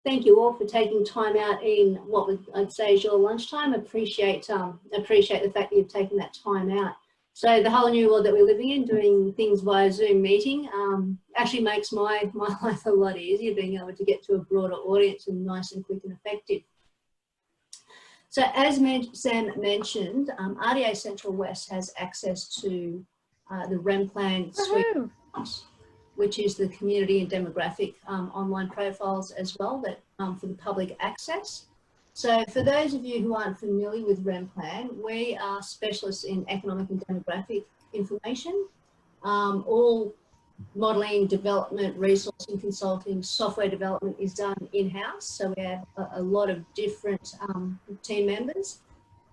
thank you all for taking time out in what I'd say is your lunchtime. Appreciate the fact that you've taken that time out. So the whole new world that we're living in, doing things via Zoom meeting, actually makes my life a lot easier, being able to get to a broader audience and nice and quick and effective. So as Sam mentioned, RDA Central West has access to the Rem Plan suite, which is the community and demographic online profiles as well that for the public access. So for those of you who aren't familiar with Rem Plan, we are specialists in economic and demographic information, all modelling, development, resourcing, consulting, software development is done in-house. So we have a lot of different team members.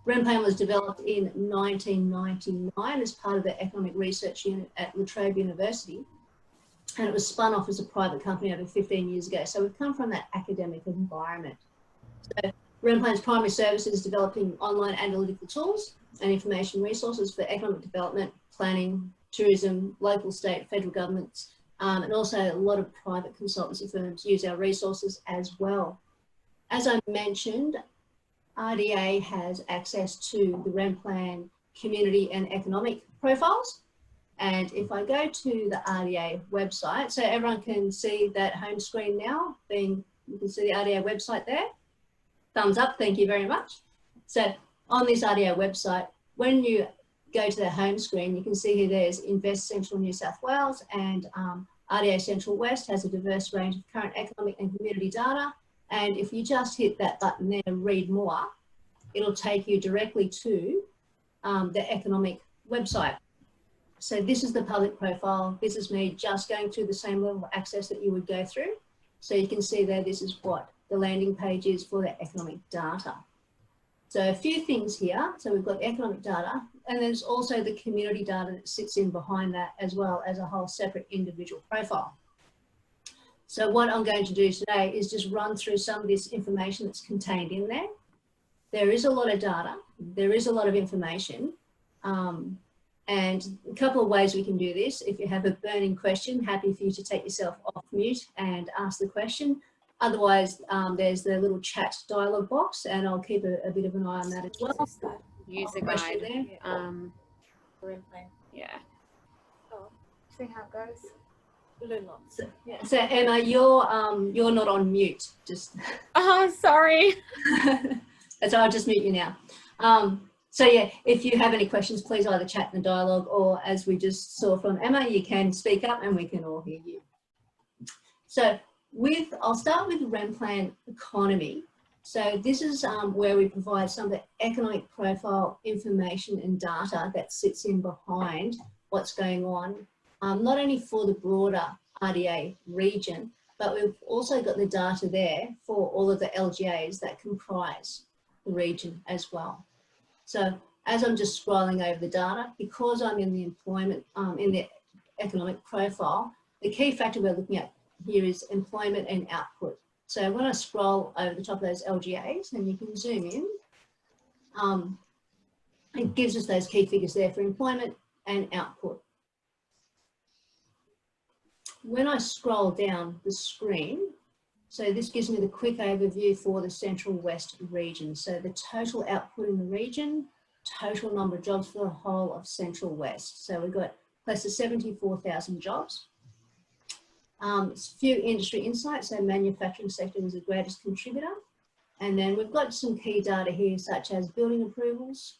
Rem Plan was developed in 1999 as part of the Economic Research Unit at La Trobe University, and it was spun off as a private company over 15 years ago. So we've come from that academic environment. So Rem Plan's primary service is developing online analytical tools and information resources for economic development, planning, tourism, local, state, federal governments, and also a lot of private consultancy firms use our resources as well. As I mentioned, RDA has access to the Rem Plan community and economic profiles. And if I go to the RDA website, so everyone can see that home screen now, you can see the RDA website there. Thumbs up, thank you very much. So on this RDA website, when you go to the home screen, you can see here there's Invest Central New South Wales, and RDA Central West has a diverse range of current economic and community data. And if you just hit that button there, read more, it'll take you directly to the economic website. So this is the public profile. This is me just going through the same level of access that you would go through. So you can see there, this is what the landing page is for the economic data. So a few things here. So we've got economic data, and there's also the community data that sits in behind that, as well as a whole separate individual profile. So what I'm going to do today is just run through some of this information that's contained in there. There is a lot of data, there is a lot of information, and a couple of ways we can do this. If you have a burning question, happy for you to take yourself off mute and ask the question. Otherwise, there's the little chat dialogue box, and I'll keep a bit of an eye on that as well. User guide there. Yeah. Oh, see how it goes. So Emma, you're not on mute. Just. Oh, sorry. So I'll just mute you now. So yeah, if you have any questions, please either chat in the dialogue, or as we just saw from Emma, you can speak up and we can all hear you. So I'll start with Rem Plan Economy. So this is where we provide some of the economic profile information and data that sits in behind what's going on, not only for the broader RDA region, but we've also got the data there for all of the LGAs that comprise the region as well. So as I'm just scrolling over the data, because I'm in the employment, in the economic profile, the key factor we're looking at here is employment and output. So when I scroll over the top of those LGAs, and you can zoom in, it gives us those key figures there for employment and output. When I scroll down the screen, so this gives me the quick overview for the Central West region. So the total output in the region, total number of jobs for the whole of Central West. So we've got close to 74,000 jobs. A few industry insights, so manufacturing sector was the greatest contributor. And then we've got some key data here, such as building approvals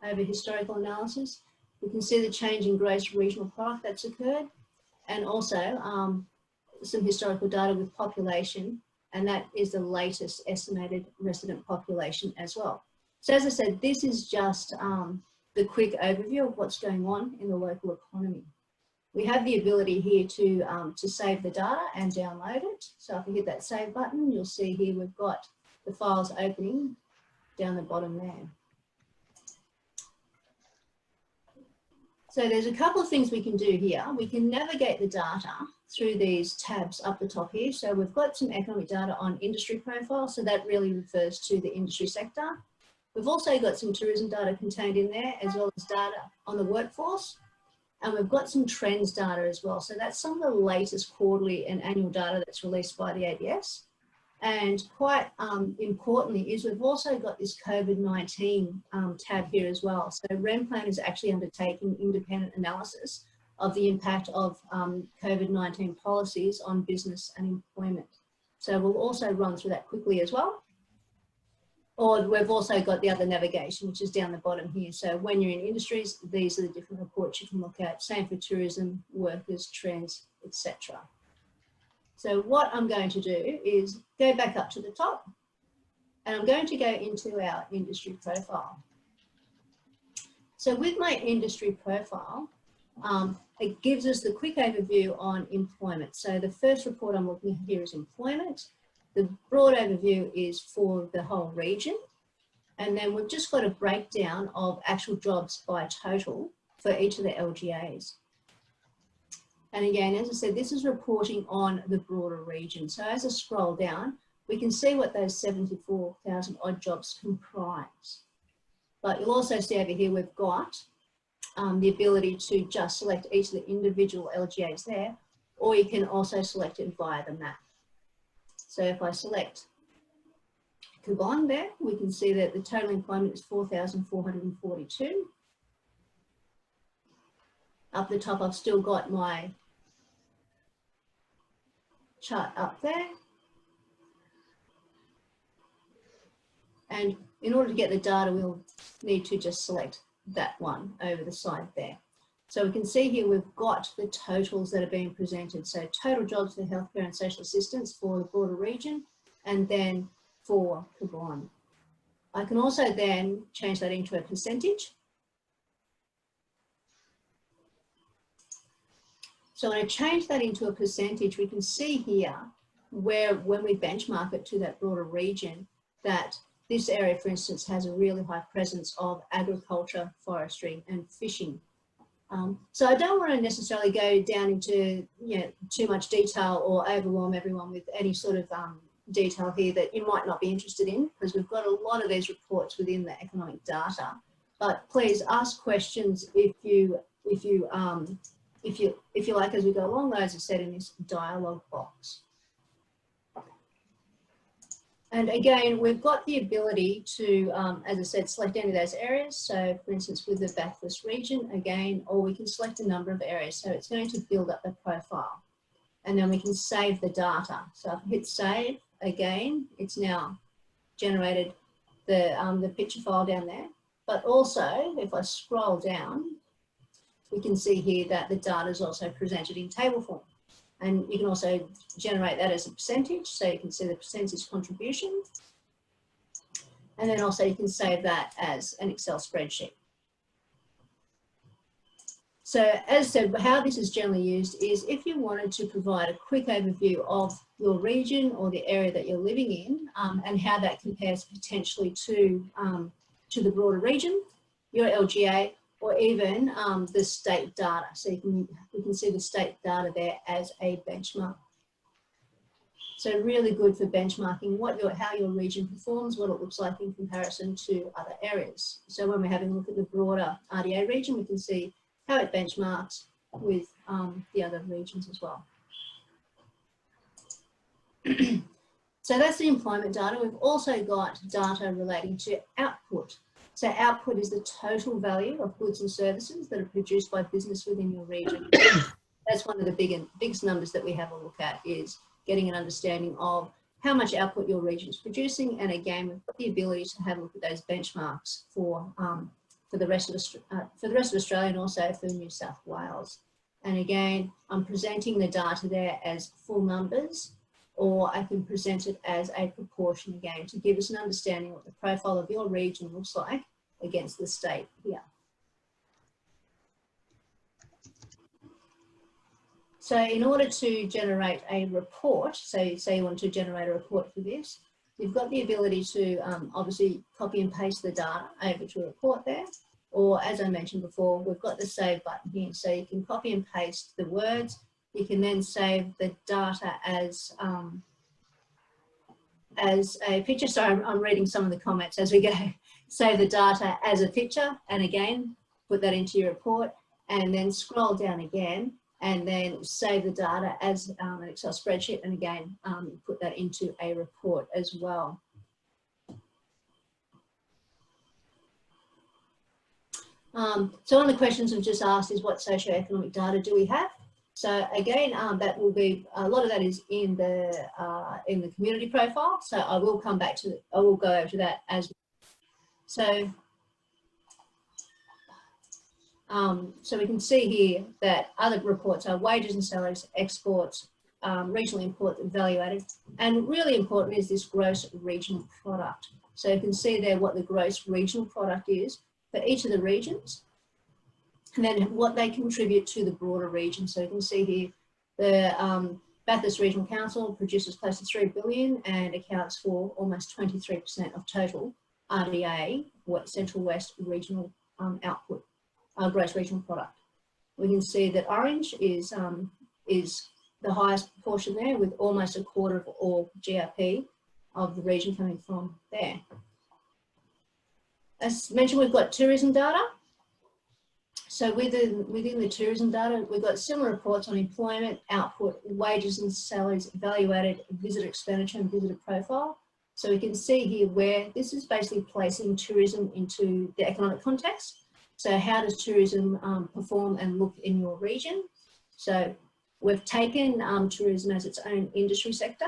over historical analysis. We can see the change in gross regional product that's occurred, and also some historical data with population, and that is the latest estimated resident population as well. So as I said, this is just the quick overview of what's going on in the local economy. We have the ability here to save the data and download it. So if you hit that save button, you'll see here we've got the files opening down the bottom there. So there's a couple of things we can do here. We can navigate the data through these tabs up the top here. So we've got some economic data on industry profile. So that really refers to the industry sector. We've also got some tourism data contained in there, as well as data on the workforce. And we've got some trends data as well. So that's some of the latest quarterly and annual data that's released by the ABS. And quite importantly is we've also got this COVID-19 tab here as well. So Rem Plan is actually undertaking independent analysis of the impact of COVID-19 policies on business and employment. So we'll also run through that quickly as well. Or we've also got the other navigation, which is down the bottom here. So when you're in industries, these are the different reports you can look at. Same for tourism, workers, trends, etc. So what I'm going to do is go back up to the top, and I'm going to go into our industry profile. So with my industry profile, it gives us the quick overview on employment. So the first report I'm looking at here is employment. The broad overview is for the whole region. And then we've just got a breakdown of actual jobs by total for each of the LGAs. And again, as I said, this is reporting on the broader region. So as I scroll down, we can see what those 74,000 odd jobs comprise. But you'll also see over here, we've got the ability to just select each of the individual LGAs there, or you can also select it via the map. So if I select Kubon there, we can see that the total employment is 4,442. Up the top, I've still got my chart up there. And in order to get the data, we'll need to just select that one over the side there. So we can see here we've got the totals that are being presented. So total jobs for healthcare and social assistance for the broader region, and then for Kubon. I can also then change that into a percentage. So when I change that into a percentage, we can see here where when we benchmark it to that broader region, that this area, for instance, has a really high presence of agriculture, forestry and fishing. So I don't want to necessarily go down into too much detail or overwhelm everyone with any sort of detail here that you might not be interested in, because we've got a lot of these reports within the economic data. But please ask questions if you like as we go along. Those are set in this dialogue box. And again, we've got the ability to, as I said, select any of those areas. So for instance, with the Bathurst region, again, or we can select a number of areas. So it's going to build up the profile. And then we can save the data. So if I hit save, again, it's now generated the picture file down there. But also, if I scroll down, we can see here that the data is also presented in table form. And you can also generate that as a percentage, so you can see the percentage contribution. And then also you can save that as an Excel spreadsheet. So as I said, how this is generally used is if you wanted to provide a quick overview of your region or the area that you're living in, and how that compares potentially to the broader region, your LGA, or even the state data. So you can see the state data there as a benchmark. So really good for benchmarking how your region performs, what it looks like in comparison to other areas. So when we're having a look at the broader RDA region, we can see how it benchmarks with the other regions as well. So that's the employment data. We've also got data relating to output. So output is the total value of goods and services that are produced by business within your region. That's one of the biggest numbers that we have a look at, is getting an understanding of how much output your region is producing. And again, we've got the ability to have a look at those benchmarks for the rest of Australia and also for New South Wales. And again, I'm presenting the data there as full numbers, or I can present it as a proportion again to give us an understanding of what the profile of your region looks like against the state here. So in order to generate a report, so say you want to generate a report for this, you've got the ability to obviously copy and paste the data over to a report there, or as I mentioned before, we've got the save button here, so you can copy and paste the words. You can then save the data as a picture. Sorry, I'm reading some of the comments as we go. Save the data as a picture, and again, put that into your report, and then scroll down again, and then save the data as an Excel spreadsheet, and again, put that into a report as well. So one of the questions we've just asked is what socioeconomic data do we have? So again, that will be, a lot of that is in the community profile. So I will come back to, I will go over to that as well. So we can see here that other reports are wages and salaries, exports, regional imports, value added, and really important is this gross regional product. So you can see there what the gross regional product is for each of the regions, and then what they contribute to the broader region. So you can see here the Bathurst Regional Council produces close to 3 billion and accounts for almost 23% of total RDA, Central West regional output, gross regional product. We can see that orange is the highest proportion there, with almost a quarter of all GRP of the region coming from there. As mentioned, we've got tourism data. So within the tourism data, we've got similar reports on employment, output, wages and salaries, value added, visitor expenditure and visitor profile. So we can see here where this is basically placing tourism into the economic context. So how does tourism perform and look in your region? So we've taken tourism as its own industry sector.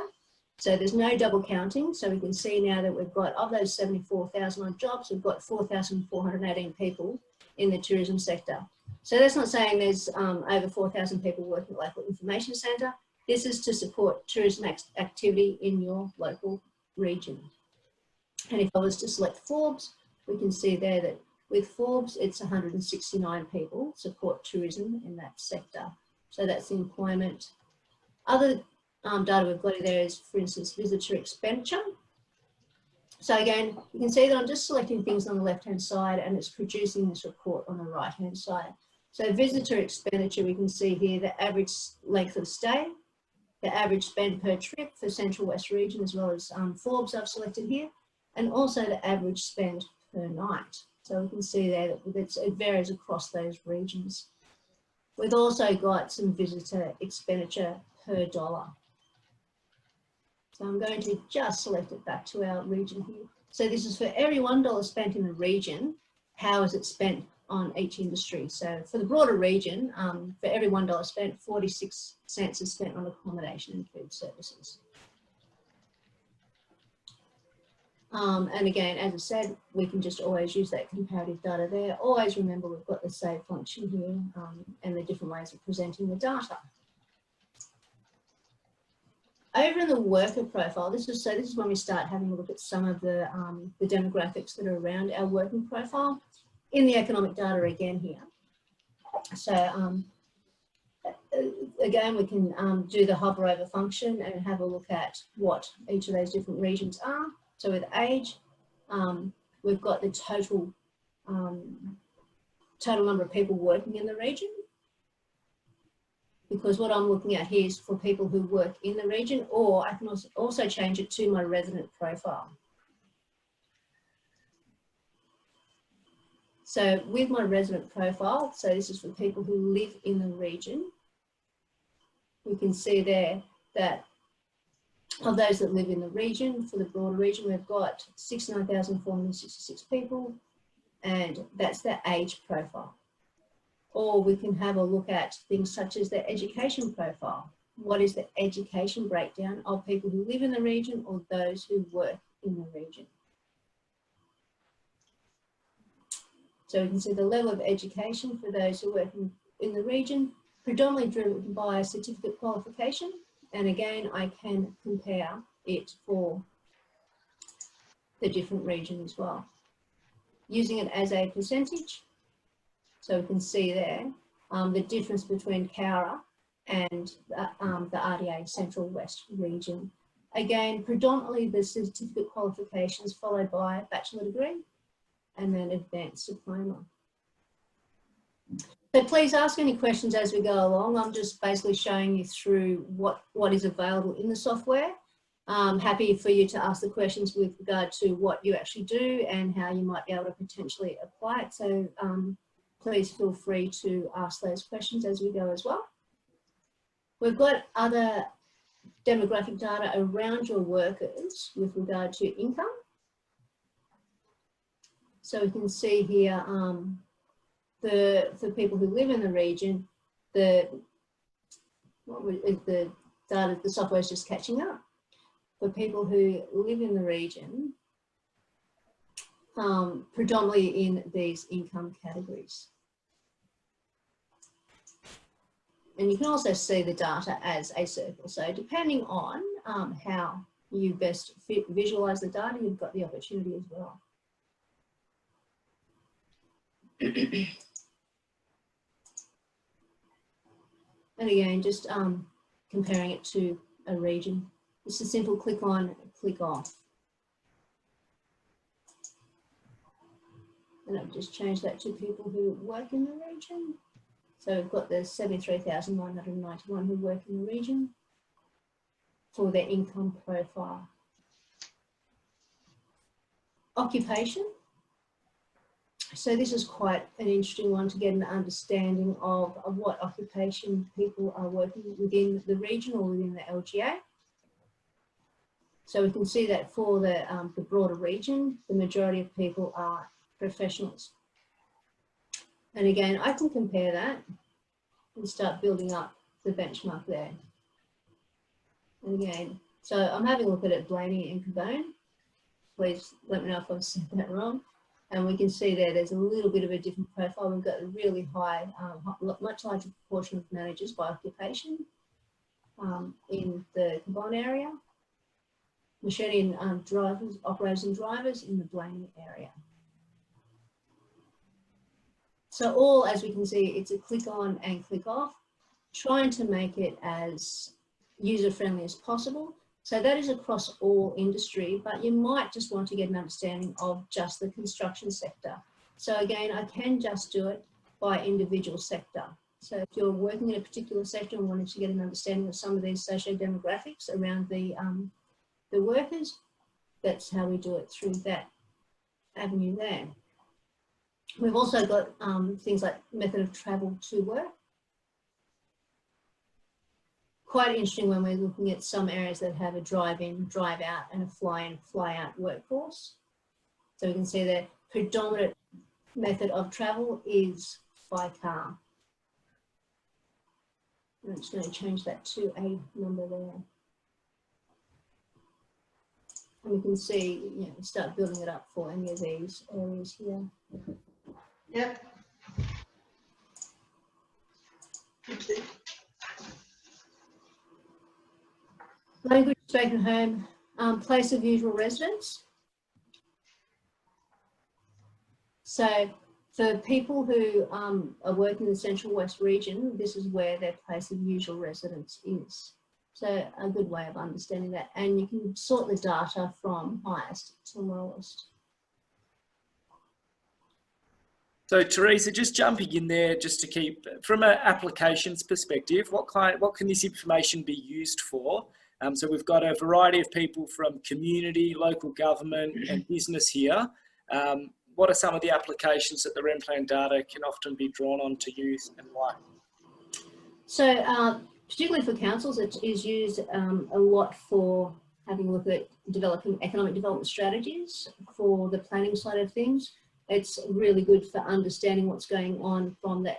So there's no double counting. So we can see now that we've got, of those 74,000 odd jobs, we've got 4,418 people in the tourism sector. So that's not saying there's over 4,000 people working at local information centre. This is to support tourism activity in your local region. And if I was to select Forbes, we can see there that with Forbes, it's 169 people support tourism in that sector. So that's the employment. Other data we've got there is, for instance, visitor expenditure. So again, you can see that I'm just selecting things on the left-hand side and it's producing this report on the right-hand side. So visitor expenditure, we can see here the average length of stay, the average spend per trip for Central West region, as well as Forbes I've selected here, and also the average spend per night. So we can see there that it varies across those regions. We've also got some visitor expenditure per dollar. So I'm going to just select it back to our region here. So this is for every $1 spent in the region, how is it spent on each industry? So for the broader region, for every $1 spent, 46 cents is spent on accommodation and food services. And again, as I said, we can just always use that comparative data there. Always remember we've got the save function here and the different ways of presenting the data. Over in the worker profile, this is when we start having a look at some of the demographics that are around our working profile in the economic data again here. So again, we can do the hover over function and have a look at what each of those different regions are. So with age, we've got the total number of people working in the region, because what I'm looking at here is for people who work in the region, or I can also change it to my resident profile. So with my resident profile, so this is for people who live in the region, we can see there that of those that live in the region, for the broader region, we've got 69,466 people, and that's their age profile. Or we can have a look at things such as their education profile. What is the education breakdown of people who live in the region or those who work in the region? So we can see the level of education for those who work in the region, predominantly driven by a certificate qualification. And again, I can compare it for the different region as well, using it as a percentage. So we can see there the difference between Cowra and the RDA Central West region. Again, predominantly the certificate qualifications followed by bachelor degree and then advanced diploma. So please ask any questions as we go along. I'm just basically showing you through what is available in the software. I'm happy for you to ask the questions with regard to what you actually do and how you might be able to potentially apply it. So please feel free to ask those questions as we go as well. We've got other demographic data around your workers with regard to income. So we can see here for people who live in the region, the data, the software is just catching up. For people who live in the region, predominantly in these income categories. And you can also see the data as a circle. So depending on how you best visualize the data, you've got the opportunity as well. And again, just comparing it to a region. It's a simple click on, click off. And I've just changed that to people who work in the region. So we've got the 73,991 who work in the region for their income profile. Occupation. So this is quite an interesting one to get an understanding of what occupation people are working within the region or within the LGA. So we can see that for the broader region, the majority of people are professionals. And again, I can compare that and start building up the benchmark there. And again, so I'm having a look at it, Blaney and Cabone. Please let me know if I've said that wrong. And we can see there's a little bit of a different profile. We've got a really high, much larger proportion of managers by occupation in the Cabone area. Machine drivers, operators and drivers in the Blaney area. So all, as we can see, it's a click on and click off, trying to make it as user-friendly as possible. So that is across all industry, but you might just want to get an understanding of just the construction sector. So again, I can just do it by individual sector. So if you're working in a particular sector and wanting to get an understanding of some of these socio-demographics around the workers, that's how we do it through that avenue there. We've also got things like method of travel to work. Quite interesting when we're looking at some areas that have a drive-in, drive-out and a fly-in, fly-out workforce. So we can see the predominant method of travel is by car. I'm just going to change that to a number there. And we can see, you know, start building it up for any of these areas here. Yep. Language spoken home, place of usual residence. So for people who are working in the Central West region, this is where their place of usual residence is. So a good way of understanding that. And you can sort the data from highest to lowest. So Teresa, just jumping in there, just to keep, from an applications perspective, what can this information be used for? So we've got a variety of people from community, local government and business here. What are some of the applications that the Rem Plan data can often be drawn on to use and why? So particularly for councils, it is used a lot for having a look at developing economic development strategies for the planning side of things. It's really good for understanding what's going on from the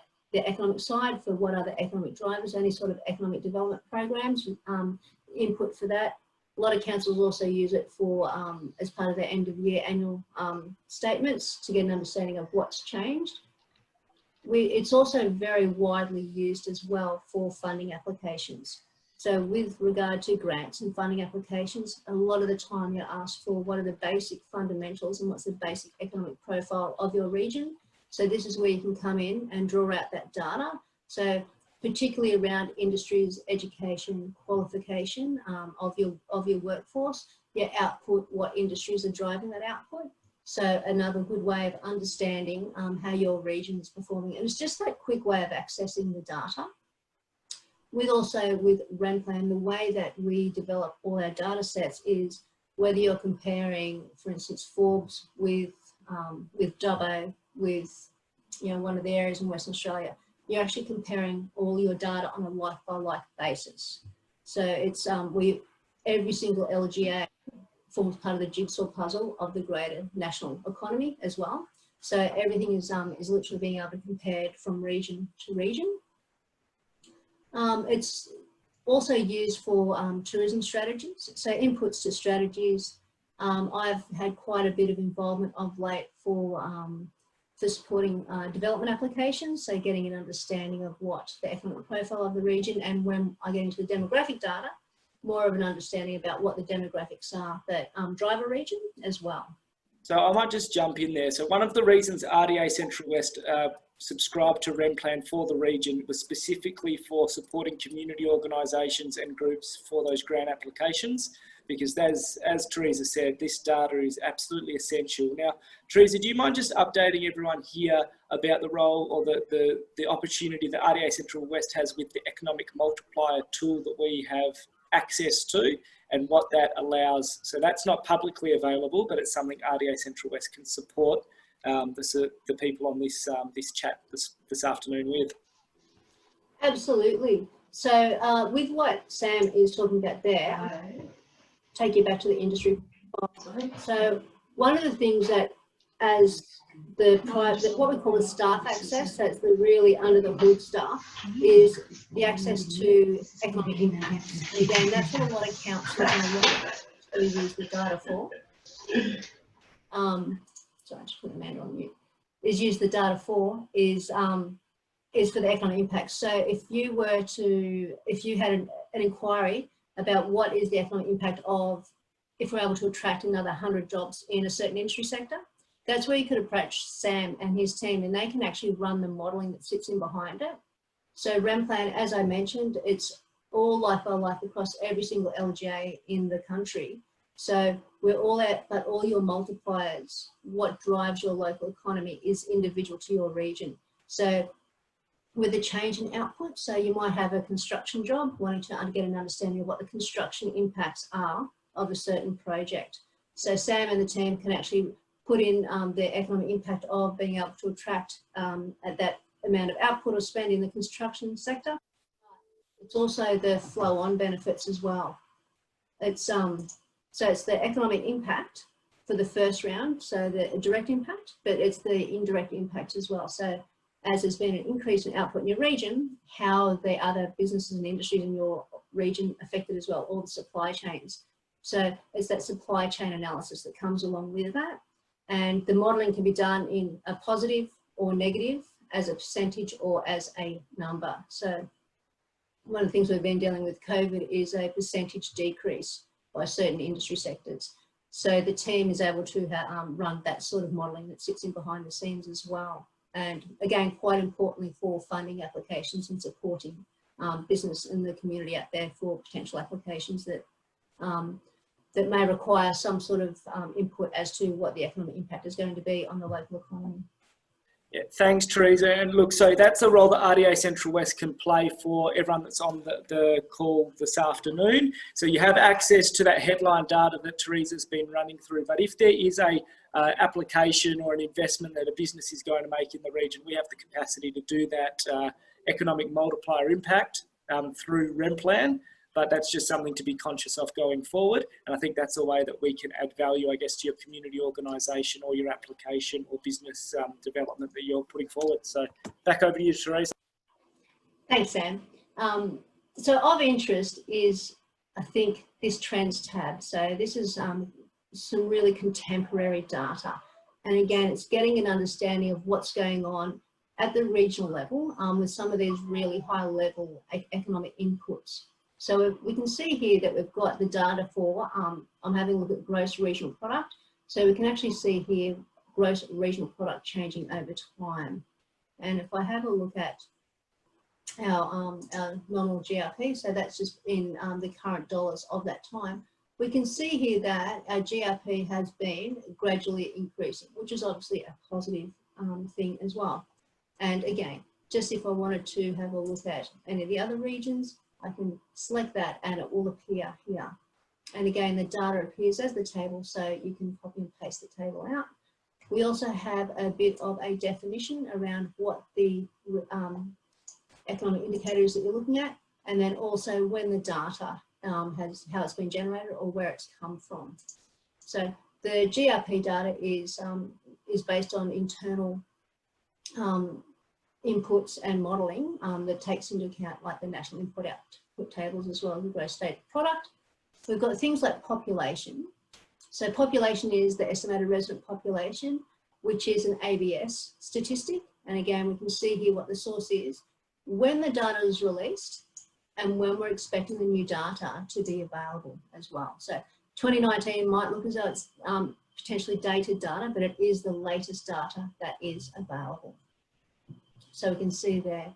economic side, for what are the economic drivers, any sort of economic development programs, input for that. A lot of councils also use it for, as part of their end of year annual statements to get an understanding of what's changed. It's also very widely used as well for funding applications. So with regard to grants and funding applications, a lot of the time you're asked for what are the basic fundamentals and what's the basic economic profile of your region. So this is where you can come in and draw out that data. So particularly around industries, education, qualification of your workforce, your output, what industries are driving that output. So another good way of understanding how your region is performing. And it's just that quick way of accessing the data. With Rem Plan, the way that we develop all our data sets is whether you're comparing, for instance, Forbes with Dubbo, with one of the areas in Western Australia, you're actually comparing all your data on a like-by-like basis. So it's every single LGA forms part of the jigsaw puzzle of the greater national economy as well. So everything is literally being able to compare from region to region. It's also used for tourism strategies, so inputs to strategies. I've had quite a bit of involvement of late for supporting development applications, so getting an understanding of what the economic profile of the region, and when I get into the demographic data, more of an understanding about what the demographics are that drive a region as well. So I might just jump in there. So one of the reasons RDA Central West subscribed to Rem Plan for the region was specifically for supporting community organisations and groups for those grant applications, because as Teresa said, this data is absolutely essential. Now, Teresa, do you mind just updating everyone here about the role or the opportunity that RDA Central West has with the economic multiplier tool that we have access to, and what that allows? So that's not publicly available, but it's something RDA Central West can support the people on this chat this afternoon with. Absolutely. So with what Sam is talking about there, take you back to the industry. So one of the things that as what we call the staff access, that's the really under the hood stuff, is the access to economic impacts. And again, that's what a lot of councils and a lot of people use the data for. Sorry, I just put Amanda on mute. Is use the data for is for the economic impacts. So if you had an inquiry about what is the economic impact of if we're able to attract another 100 jobs in a certain industry sector, that's where you could approach Sam and his team, and they can actually run the modelling that sits in behind it. So REMPLAN, as I mentioned, it's all like by like across every single LGA in the country. So we're all at, but all your multipliers, what drives your local economy is individual to your region. So with a change in output, so you might have a construction job wanting to get an understanding of what the construction impacts are of a certain project. So Sam and the team can actually put in the economic impact of being able to attract at that amount of output or spend in the construction sector. It's also the flow-on benefits as well. It's so it's the economic impact for the first round, so the direct impact, but it's the indirect impact as well. So as there's been an increase in output in your region, how the other businesses and industries in your region affected as well, all the supply chains. So it's that supply chain analysis that comes along with that. And the modelling can be done in a positive or negative, as a percentage or as a number. So one of the things we've been dealing with COVID is a percentage decrease by certain industry sectors. So the team is able to run that sort of modelling that sits in behind the scenes as well. And again, quite importantly for funding applications and supporting business in the community out there for potential applications that that may require some sort of input as to what the economic impact is going to be on the local economy. Yeah, thanks, Teresa. And look, so that's a role that RDA Central West can play for everyone that's on the call this afternoon. So you have access to that headline data that Teresa's been running through. But if there is a application or an investment that a business is going to make in the region, we have the capacity to do that economic multiplier impact through Rem Plan. But that's just something to be conscious of going forward. And I think that's a way that we can add value, I guess, to your community organisation or your application or business development that you're putting forward. So back over to you, Teresa. Thanks, Sam. So of interest is, I think, this trends tab. So this is some really contemporary data. And again, it's getting an understanding of what's going on at the regional level with some of these really high level economic inputs. So we can see here that we've got the data for, I'm having a look at gross regional product. So we can actually see here gross regional product changing over time. And if I have a look at our nominal GRP, so that's just in the current dollars of that time, we can see here that our GRP has been gradually increasing, which is obviously a positive thing as well. And again, just if I wanted to have a look at any of the other regions, I can select that and it will appear here. And again, the data appears as the table, so you can copy and paste the table out. We also have a bit of a definition around what the economic indicators that you're looking at, and then also when the data how it's been generated or where it's come from. So the GRP data is based on internal inputs and modelling that takes into account like the national input-output tables as well as the gross state product. We've got things like population. So population is the estimated resident population, which is an ABS statistic. And again, we can see here what the source is, when the data is released and when we're expecting the new data to be available as well. So 2019 might look as though it's potentially dated data, but it is the latest data that is available. So we can see there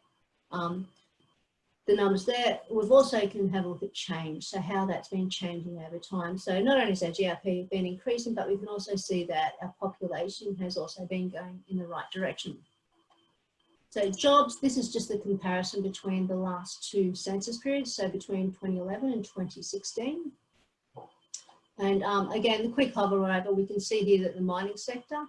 the numbers there. We've also can have a look at change, so how that's been changing over time. So not only has our GRP been increasing, but we can also see that our population has also been going in the right direction. So jobs, this is just the comparison between the last two census periods, so between 2011 and 2016. And again, the quick hover over, we can see here that the mining sector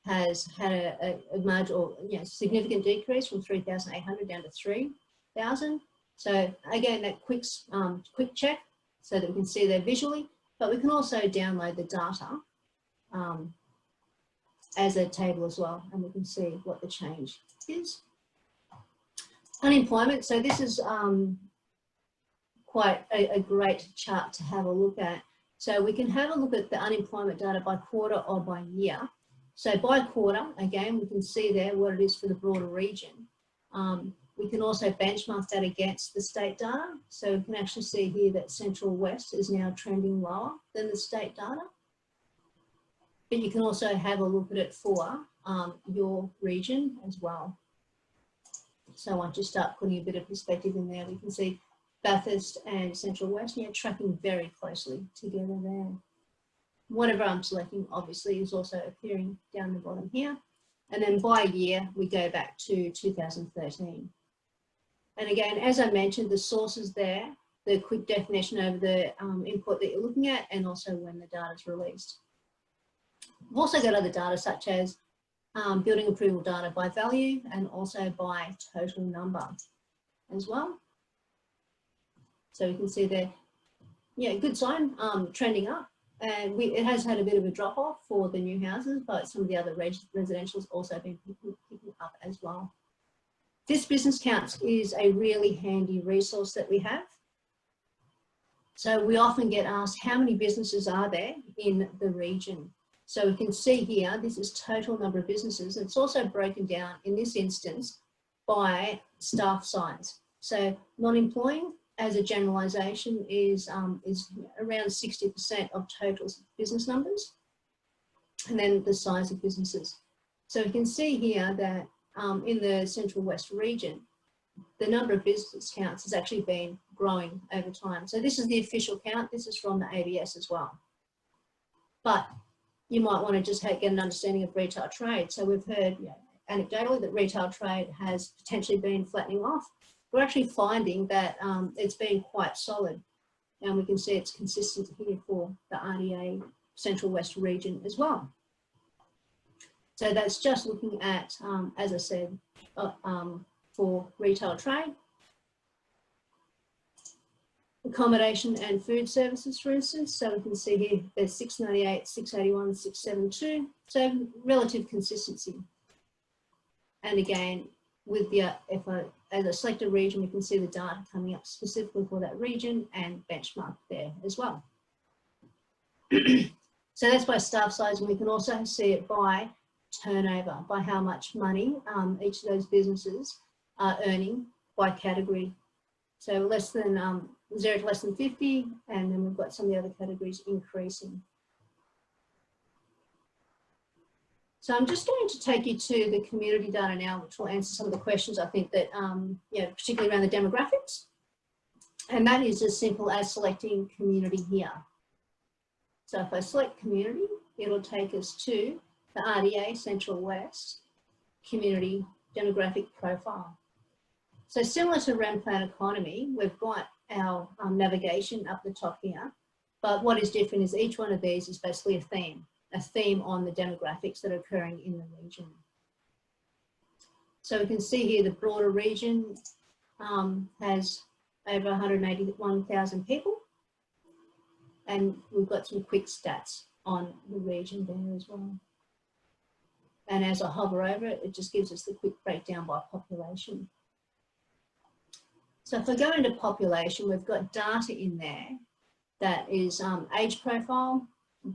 has had a marginal, significant decrease from 3,800 down to 3,000. So again, that quick check so that we can see there visually, but we can also download the data as a table as well, and we can see what the change is. Unemployment, so this is quite a great chart to have a look at. So we can have a look at the unemployment data by quarter or by year. So by quarter, again, we can see there what it is for the broader region. We can also benchmark that against the state data. So we can actually see here that Central West is now trending lower than the state data. But you can also have a look at it for your region as well. So once you start putting a bit of perspective in there, we can see Bathurst and Central West tracking very closely together there. Whatever I'm selecting obviously is also appearing down the bottom here. And then by year, we go back to 2013. And again, as I mentioned, the sources there, the quick definition over the input that you're looking at, and also when the data is released. We've also got other data such as building approval data by value and also by total number as well. So you can see there, good sign, trending up. And it has had a bit of a drop off for the new houses, but some of the other residentials also been picking up as well. This business counts is a really handy resource that we have. So we often get asked how many businesses are there in the region. So we can see here, this is total number of businesses. It's also broken down in this instance by staff size. So non-employing, as a generalisation, is around 60% of total business numbers, and then the size of businesses. So we can see here that in the Central West region, the number of business counts has actually been growing over time. So this is the official count. This is from the ABS as well. But you might want to just get an understanding of retail trade. So we've heard anecdotally that retail trade has potentially been flattening off. We're actually finding that it's been quite solid, and we can see it's consistent here for the RDA Central West region as well. So that's just looking at, as I said, for retail trade. Accommodation and food services, for instance. So we can see here there's 698, 681, 672. So relative consistency. And again, with the as I select a region, we can see the data coming up specifically for that region and benchmark there as well. So that's by staff size, and we can also see it by turnover, by how much money each of those businesses are earning by category. So less than 0 to less than 50, and then we've got some of the other categories increasing. So I'm just going to take you to the community data now, which will answer some of the questions I think that, particularly around the demographics. And that is as simple as selecting community here. So if I select community, it'll take us to the RDA Central West community demographic profile. So similar to Rem Plan Economy, we've got our navigation up the top here, but what is different is each one of these is basically a theme on the demographics that are occurring in the region. So we can see here the broader region has over 181,000 people. And we've got some quick stats on the region there as well. And as I hover over it, it just gives us the quick breakdown by population. So if I go into population, we've got data in there that is age profile,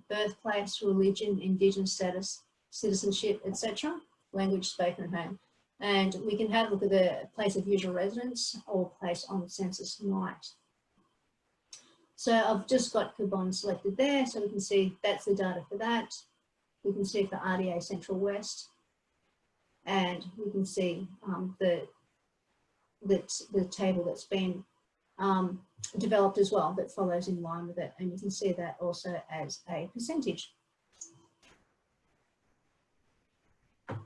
birthplace, religion, Indigenous status, citizenship, etc., language spoken at home. And we can have a look at the place of usual residence or place on the census night. So I've just got Cabonne selected there, so we can see that's the data for that. We can see for RDA Central West, and we can see the table that's been developed as well that follows in line with it, and you can see that also as a percentage.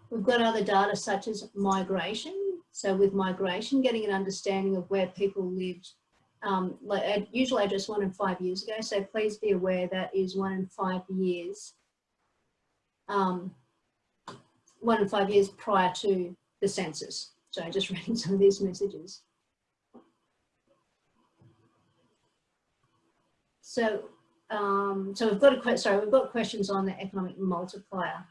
We've got other data such as migration. So with migration, getting an understanding of where people lived, like at usual address 1 and 5 years ago. So please be aware that is 1 and 5 years. 1 and 5 years prior to the census. So just reading some of these messages. So, we've got we've got questions on the economic multiplier.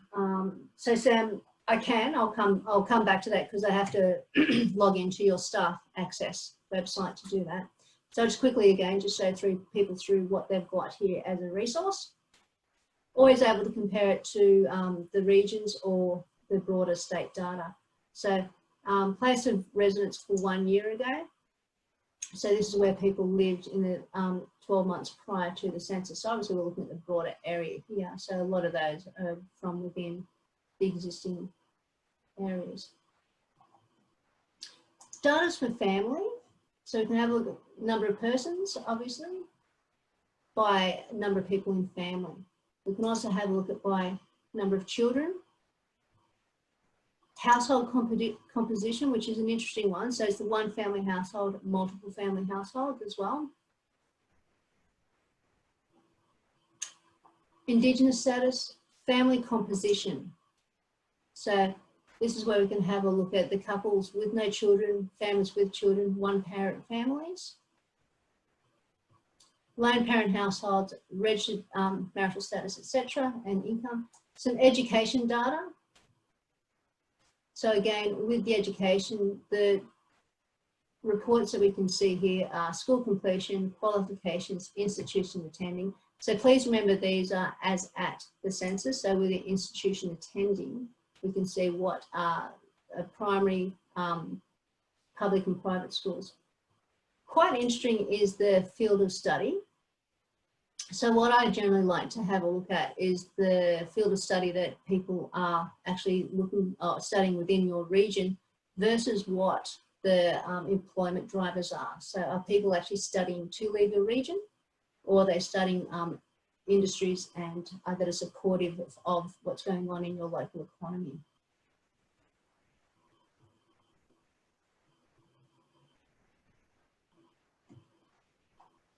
So Sam, I'll come back to that because I have to log into your staff access website to do that. So just quickly again, just show people through what they've got here as a resource. Always able to compare it to the regions or the broader state data. So place of residence for 1 year ago. So this is where people lived in the 12 months prior to the census. So obviously we're looking at the broader area here. So a lot of those are from within the existing areas. Data's for family. So we can have a look at number of persons, obviously, by number of people in family. We can also have a look at by number of children. Household composition, which is an interesting one. So it's the one family household, multiple family household as well. Indigenous status, family composition. So this is where we can have a look at the couples with no children, families with children, one parent families. Lone parent households, registered marital status, etc., and income. Some education data. So again, with the education, the reports that we can see here are school completion, qualifications, institution attending. So please remember these are as at the census. So with the institution attending, we can see what are primary, public and private schools. Quite interesting is the field of study. So what I generally like to have a look at is the field of study that people are actually studying within your region versus what the employment drivers are. So are people actually studying to leave a region, or are they studying industries and that are supportive of what's going on in your local economy?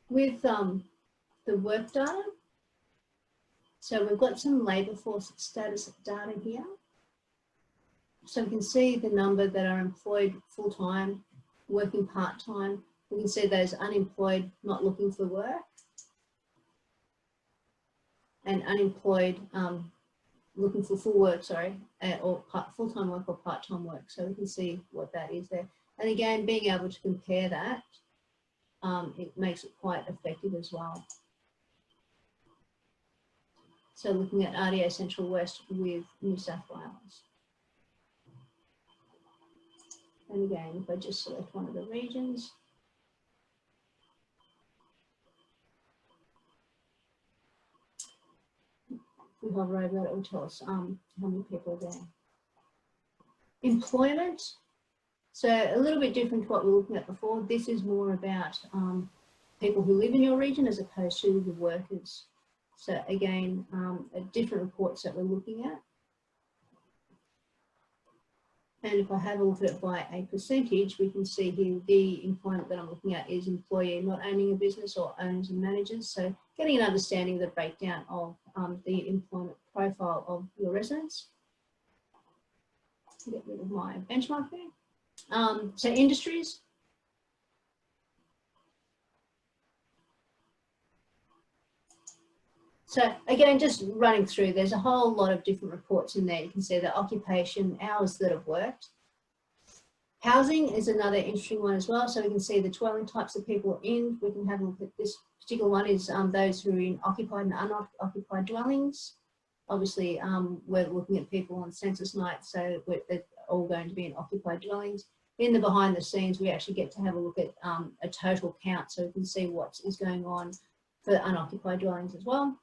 With the work data, so we've got some labour force status data here. So we can see the number that are employed full-time, working part-time. We can see those unemployed, not looking for work, and unemployed, looking for full work, or full-time work or part-time work. So we can see what that is there. And again, being able to compare that, it makes it quite effective as well. So looking at RDA Central West with New South Wales. And again, if I just select one of the regions, we hover over that, it will tell us how many people are there. Employment, so a little bit different to what we were looking at before. This is more about people who live in your region as opposed to the workers. So again, different reports that we're looking at. And if I have a look at it by a percentage, we can see here the employment that I'm looking at is employee not owning a business or owners and managers. So getting an understanding of the breakdown of the employment profile of your residents. Get rid of my benchmark there. So industries, So again, just running through, there's a whole lot of different reports in there. You can see the occupation, hours that have worked. Housing is another interesting one as well. So we can see the dwelling types of people in. We can have a look at this particular one is those who are in occupied and unoccupied dwellings. Obviously, we're looking at people on census night, so they're all going to be in occupied dwellings. In the behind the scenes, we actually get to have a look at a total count, so we can see what is going on for unoccupied dwellings as well.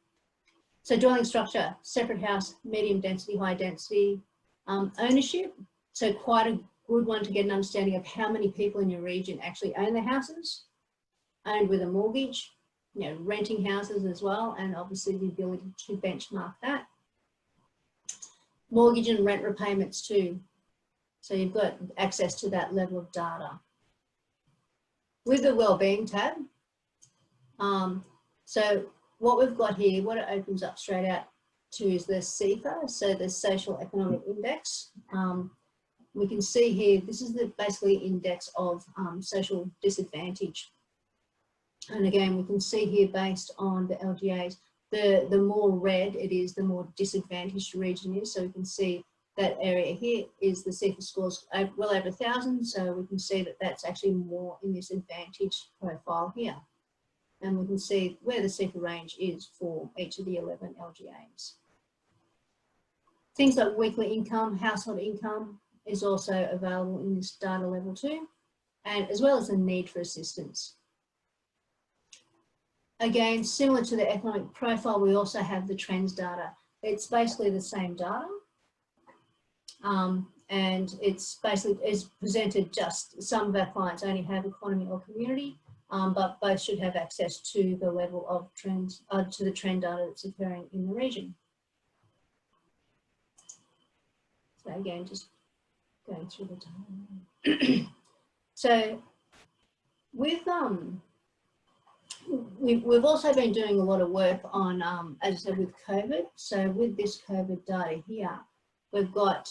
So dwelling structure, separate house, medium density, high density, ownership. So quite a good one to get an understanding of how many people in your region actually own their houses, owned with a mortgage, you know, renting houses as well, and obviously the ability to benchmark that. Mortgage and rent repayments too. So you've got access to that level of data. With the wellbeing tab, so what we've got here, what it opens up straight out to is the CEFA, so the Social Economic Index. We can see here, this is the basically index of social disadvantage. And again, we can see here based on the LGAs, the more red it is, the more disadvantaged the region is. So we can see that area here is the CEFA scores well over 1,000. So we can see that that's actually more in this advantage profile here. And we can see where the CEFA range is for each of the 11 LGAs. Things like weekly income, household income is also available in this data level too, and as well as the need for assistance. Again, similar to the economic profile, we also have the trends data. It's basically the same data, and it's presented just some of our clients only have economy or community, but both should have access to the level of trends, to the trend data that's occurring in the region. So again, just going through the data. So with we've also been doing a lot of work on, as I said, with COVID. So with this COVID data here, we've got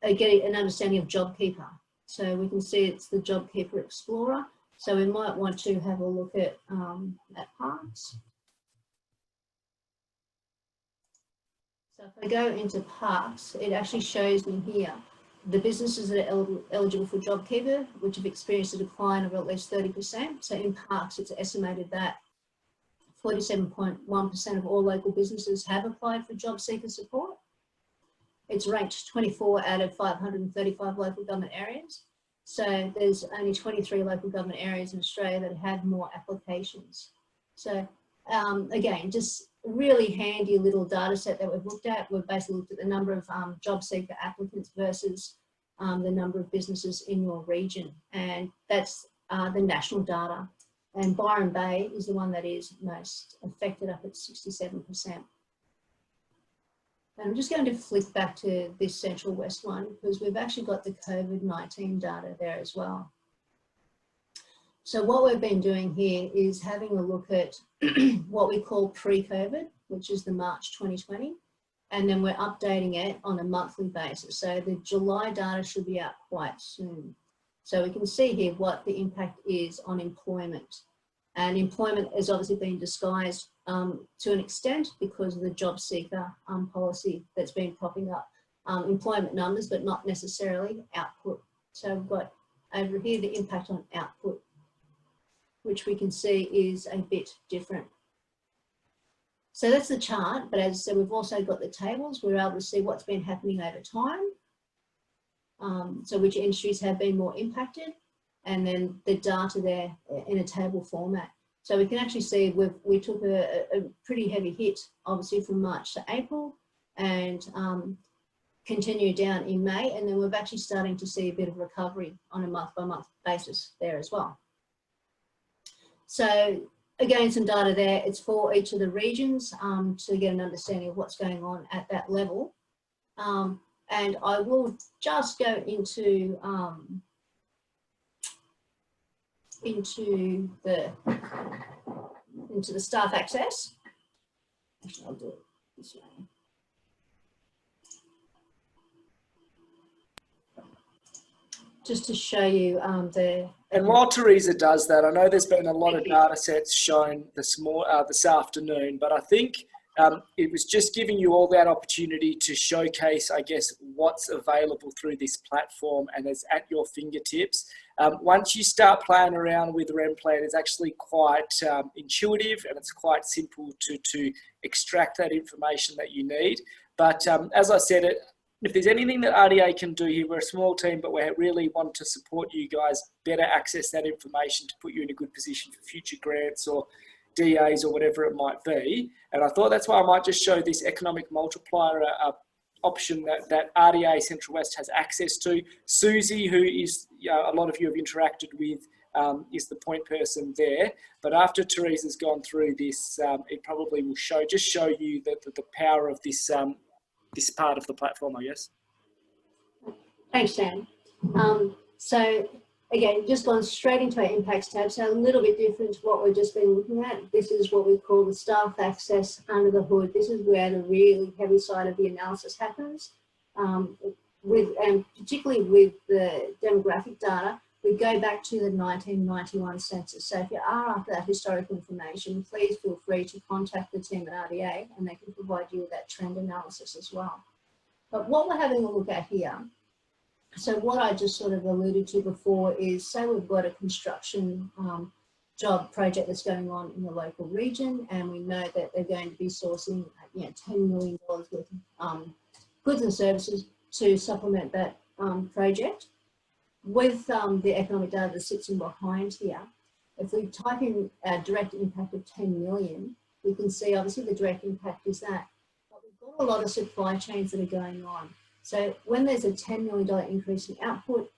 getting an understanding of JobKeeper. So we can see it's the JobKeeper Explorer. So we might want to have a look at parks. So if I go into parks, it actually shows me here the businesses that are eligible for JobKeeper, which have experienced a decline of at least 30%. So in parks, it's estimated that 47.1% of all local businesses have applied for job seeker support. It's ranked 24 out of 535 local government areas. So there's only 23 local government areas in Australia that have more applications. So again, just a really handy little data set that we've looked at. We've basically looked at the number of job seeker applicants versus the number of businesses in your region. And that's the national data. And Byron Bay is the one that is most affected, up at 67%. And I'm just going to flick back to this Central West one because we've actually got the COVID-19 data there as well. So what we've been doing here is having a look at what we call pre-COVID, which is the March 2020, and then we're updating it on a monthly basis. So the July data should be out quite soon. So we can see here what the impact is on employment. And employment has obviously been disguised to an extent because of the job seeker policy that's been propping up employment numbers, but not necessarily output. So we've got over here the impact on output, which we can see is a bit different. So that's the chart, but as I said, we've also got the tables. We're able to see what's been happening over time. So which industries have been more impacted, and then the data there in a table format. So we can actually see we took a pretty heavy hit, obviously from March to April, and continued down in May, and then we're actually starting to see a bit of recovery on a month-by-month basis there as well. So again, some data there. It's for each of the regions to get an understanding of what's going on at that level. And I will just go into the staff access. Actually, I'll do it this way. Just to show you And while Teresa does that, I know there's been a lot of data sets shown this afternoon, but I think it was just giving you all that opportunity to showcase, I guess, what's available through this platform and is at your fingertips. Once you start playing around with REMPLAN, it's actually quite intuitive and it's quite simple to extract that information that you need. But as I said, if there's anything that RDA can do here, we're a small team, but we really want to support you guys better access that information to put you in a good position for future grants or DAs or whatever it might be. And I thought that's why I might just show this economic multiplier option that RDA Central West has access to. Susie, who is a lot of you have interacted with, is the point person there. But after Teresa's gone through this, it probably will show you the power of this this part of the platform, I guess. Thanks, Dan. So again, just gone straight into our impacts tab, so a little bit different to what we've just been looking at. This is what we call the staff access under the hood. This is where the really heavy side of the analysis happens. And particularly with the demographic data, we go back to the 1991 census. So if you are after that historical information, please feel free to contact the team at RDA and they can provide you with that trend analysis as well. But what we're having a look at here, so what I just sort of alluded to before is, say we've got a construction job project that's going on in the local region, and we know that they're going to be sourcing $10 million worth of goods and services to supplement that project. With the economic data that sits in behind here, if we type in a direct impact of 10 million, we can see obviously the direct impact is that. But we've got a lot of supply chains that are going on. So when there's a $10 million increase in output,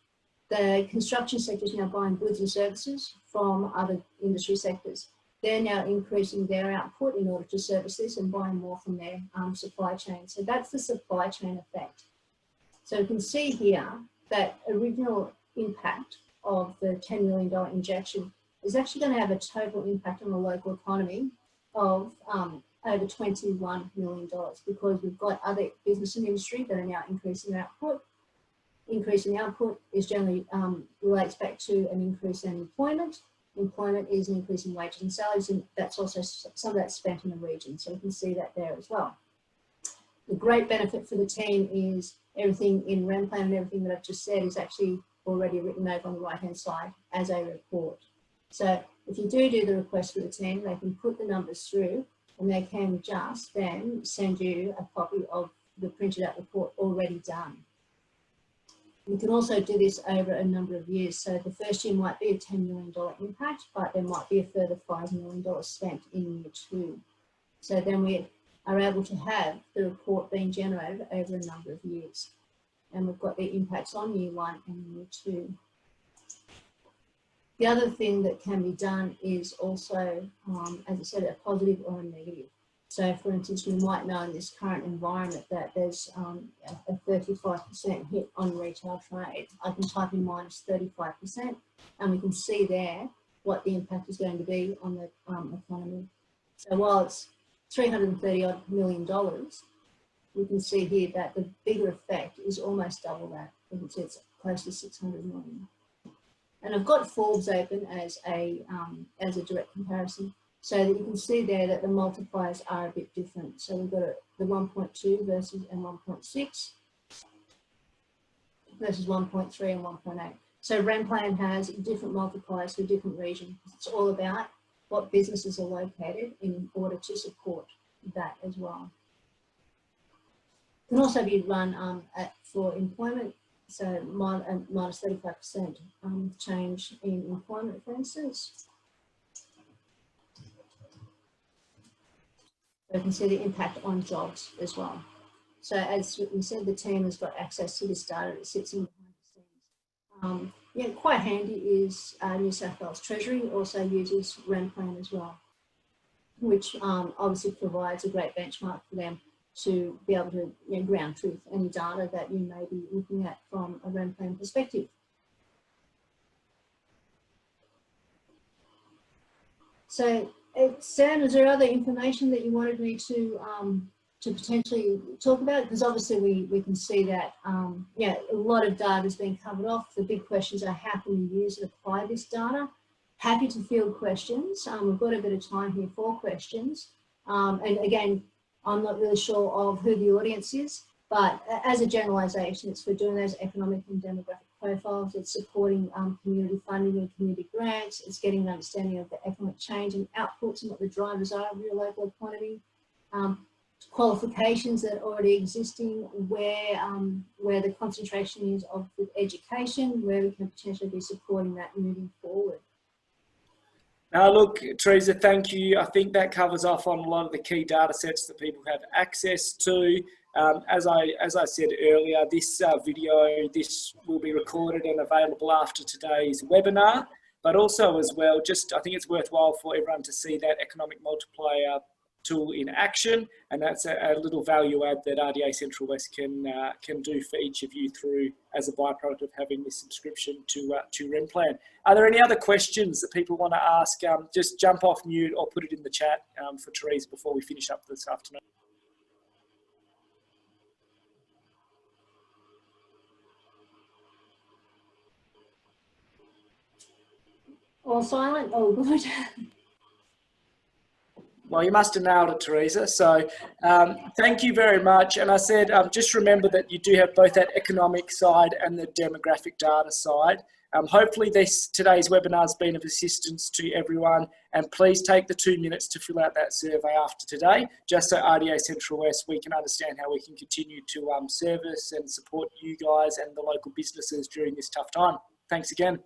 the construction sector is now buying goods and services from other industry sectors. They're now increasing their output in order to service this and buying more from their supply chain. So that's the supply chain effect. So you can see here that original impact of the $10 million injection is actually going to have a total impact on the local economy of over $21 million, because we've got other business and industry that are now increasing output. Increasing output is generally relates back to an increase in employment. Employment is an increase in wages and salaries, and that's also some of that's spent in the region. So you can see that there as well. The great benefit for the team is everything in REMPLAN and everything that I've just said is actually already written over on the right hand side as a report. So if you do the request for the team, they can put the numbers through and they can just then send you a copy of the printed out report already done. You can also do this over a number of years. So the first year might be a $10 million impact, but there might be a further $5 million spent in year 2. So then we are able to have the report being generated over a number of years. And we've got the impacts on year 1 and year 2. The other thing that can be done is also, as I said, a positive or a negative. So for instance, we might know in this current environment that there's a 35% hit on retail trade. I can type in minus 35% and we can see there what the impact is going to be on the economy. So while it's $330 odd million, we can see here that the bigger effect is almost double that. You can see it's close to 600 million. And I've got Forbes open as a direct comparison, so that you can see there that the multipliers are a bit different. So we've got the 1.2 versus and 1.6 versus 1.3 and 1.8. So REMPLAN has different multipliers for different regions. It's all about what businesses are located in order to support that as well. It can also be run for employment, so minus 35% change in employment, for instance. So you can see the impact on jobs as well. So as we said, the team has got access to this data that sits in behind the scenes. Yeah, quite handy is New South Wales Treasury also uses REMPLAN as well, which obviously provides a great benchmark for them to be able to ground truth any data that you may be looking at from a REMPLAN perspective. So, Sam, is there other information that you wanted me to potentially talk about, because obviously we can see that yeah, a lot of data is being covered off. The big questions are how can we use and apply this data? Happy to field questions. We've got a bit of time here for questions. And again, I'm not really sure of who the audience is, but as a generalisation, it's for doing those economic and demographic profiles. It's supporting community funding and community grants. It's getting an understanding of the economic change and outputs and what the drivers are of your local economy. Qualifications that are already existing, where the concentration is of with education, where we can potentially be supporting that moving forward. Now, look, Teresa, thank you. I think that covers off on a lot of the key data sets that people have access to. As I said earlier, this video, this will be recorded and available after today's webinar, but also as well, I think it's worthwhile for everyone to see that economic multiplier tool in action, and that's a little value add that RDA Central West can do for each of you through as a byproduct of having this subscription to REMPLAN. Are there any other questions that people want to ask? Just jump off mute or put it in the chat for Teresa before we finish up this afternoon. All silent? Oh, good. Well, you must have nailed it, Teresa. So thank you very much. And I said, just remember that you do have both that economic side and the demographic data side. Hopefully today's webinar has been of assistance to everyone. And please take the 2 minutes to fill out that survey after today, just so RDA Central West, we can understand how we can continue to service and support you guys and the local businesses during this tough time. Thanks again.